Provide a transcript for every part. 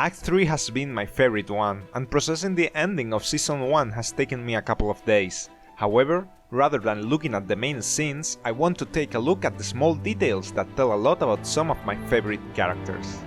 Act 3 has been my favorite one, and processing the ending of Season 1 has taken me a couple of days. However, rather than looking at the main scenes, I want to take a look at the small details that tell a lot about some of my favorite characters.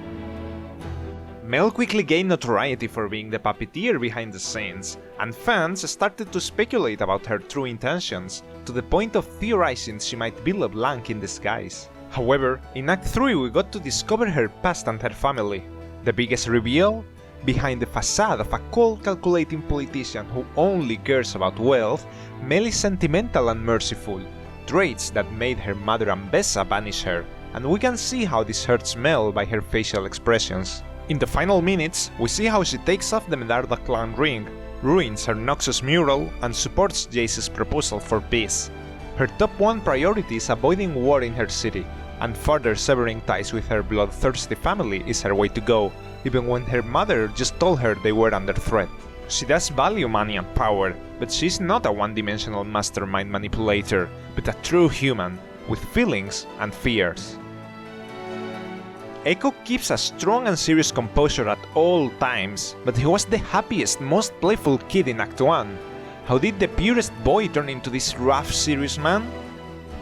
Mel quickly gained notoriety for being the puppeteer behind the scenes, and fans started to speculate about her true intentions, to the point of theorizing she might be LeBlanc in disguise. However, in Act 3 we got to discover her past and her family. The biggest reveal? Behind the facade of a cold, calculating politician who only cares about wealth, Mel is sentimental and merciful, traits that made her mother Ambessa banish her, and we can see how this hurts Mel by her facial expressions. In the final minutes, we see how she takes off the Medarda clan ring, ruins her Noxus mural, and supports Jace's proposal for peace. Her top one priority is avoiding war in her city, and further severing ties with her bloodthirsty family is her way to go, even when her mother just told her they were under threat. She does value money and power, but she's not a one-dimensional mastermind manipulator, but a true human, with feelings and fears. Echo keeps a strong and serious composure at all times, but he was the happiest, most playful kid in Act 1. How did the purest boy turn into this rough, serious man?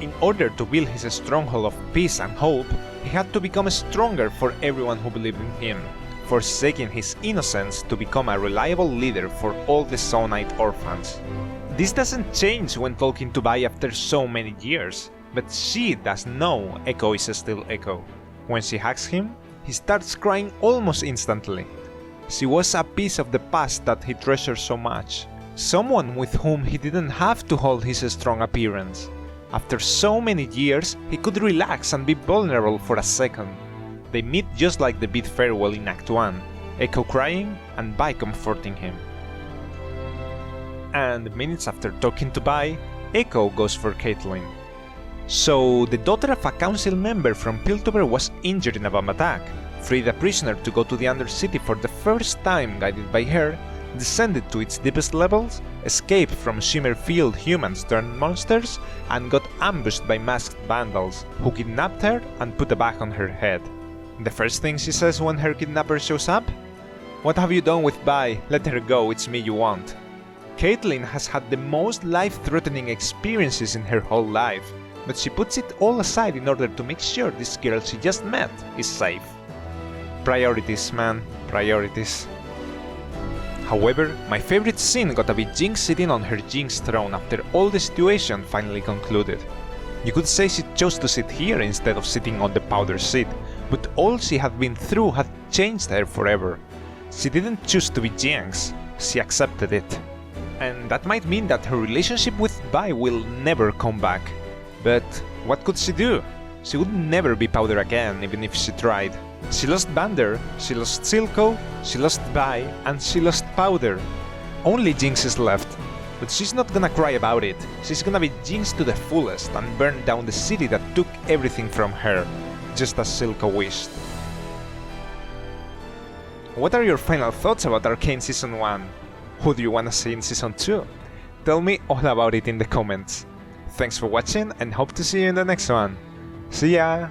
In order to build his stronghold of peace and hope, he had to become stronger for everyone who believed in him, forsaking his innocence to become a reliable leader for all the Zonaite orphans. This doesn't change when talking to Vi after so many years, but she does know Echo is still Echo. When she hugs him, he starts crying almost instantly. She was a piece of the past that he treasured so much, someone with whom he didn't have to hold his strong appearance. After so many years, he could relax and be vulnerable for a second. They meet just like the big farewell in Act 1, Echo crying and Vi comforting him. And minutes after talking to Vi, Echo goes for Caitlyn. So, the daughter of a council member from Piltover was injured in a bomb attack, freed a prisoner to go to the Undercity for the first time guided by her, descended to its deepest levels, escaped from Shimmerfield humans turned monsters, and got ambushed by masked vandals, who kidnapped her and put a bag on her head. The first thing she says when her kidnapper shows up? "What have you done with Vi? Let her go, it's me you want." Caitlyn has had the most life-threatening experiences in her whole life, but she puts it all aside in order to make sure this girl she just met is safe. Priorities, man, priorities. However, my favorite scene gotta be Jinx sitting on her Jinx throne after all the situation finally concluded. You could say she chose to sit here instead of sitting on the powder seat, but all she had been through had changed her forever. She didn't choose to be Jinx, she accepted it. And that might mean that her relationship with Vi will never come back. But what could she do? She would never be Powder again, even if she tried. She lost Vander, she lost Silco, she lost Vi, and she lost Powder. Only Jinx is left, but she's not gonna cry about it. She's gonna be Jinx to the fullest and burn down the city that took everything from her, just as Silco wished. What are your final thoughts about Arcane Season 1? Who do you wanna see in Season 2? Tell me all about it in the comments. Thanks for watching and hope to see you in the next one. See ya!